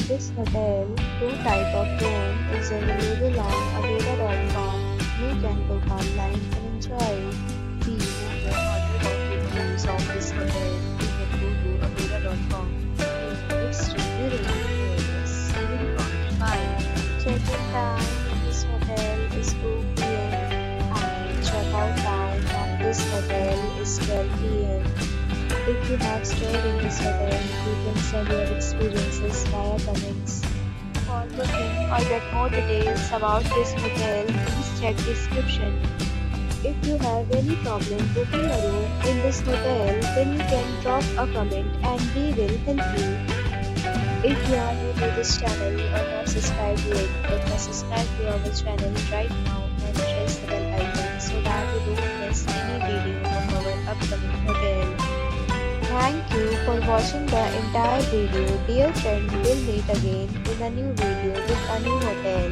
this hotel, two type of room is available on aveda.com. You can book online and enjoy. We know more reviews of this hotel. You can go to aveda.com. Its review rating is 7.5. Check-in time in this hotel is 2 p.m. and check-out time of this hotel is 12 p.m. If you have stayed in this hotel, you can send your experiences via comments. For booking or get more details about this hotel, please check description. If you have any problem booking a room in this hotel, then you can drop a comment and we will help you. If you are new to this channel or not subscribed yet, then subscribe to our channel right now and press the bell icon so that you don't miss any video of our upcoming hotel. Thank you for watching the entire video. Dear friend, we'll meet again in a new video with a new hotel.